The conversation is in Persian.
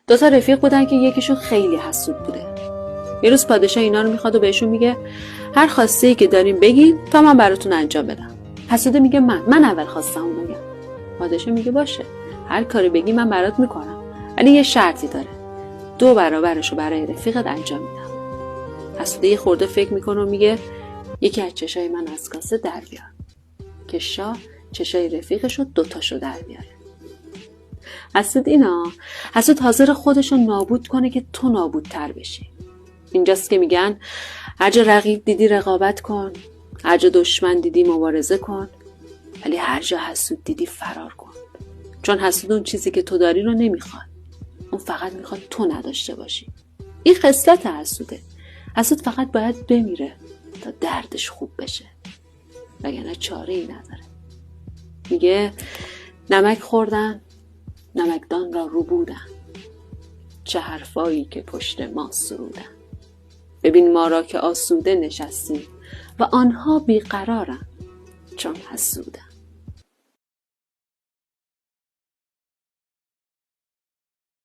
دو تا رفیق بودن که یکیشون خیلی حسود بوده. یه روز پادشاه اینا رو میخواد و بهشون میگه هر خواسته‌ای که دارین بگین تا من براتون انجام بدم. حسوده میگه من اول خواستمو بگم. پادشاه میگه باشه، هر کاری بگی من برات میکنم، ولی یه شرطی داره، 2 برابرشو برای رفیقت انجام میدم. حسوده یه خورده فکر میکنه و میگه یکی از چشای من از کاسه در بیار، که شاه چشای رفیقشو 2 تاشو در بیاره. حسود حاضر خودشو نابود کنه که تو نابودتر بشی. اینجاست که میگن هر جا رقیب دیدی رقابت کن، هر جا دشمن دیدی مبارزه کن، ولی هر جا حسود دیدی فرار کن. چون حسود اون چیزی که تو داری رو نمیخواد، اون فقط میخواد تو نداشته باشی. این خصلت حسوده. حسود فقط باید بمیره تا دردش خوب بشه، وگرنه چاره ای نداره. میگه نمک خوردن، نمکدان را رو بودن، چه حرفایی که پشت ما سرودن. ببین ما را که آسوده نشستیم و آنها بیقرارن چون حسودن.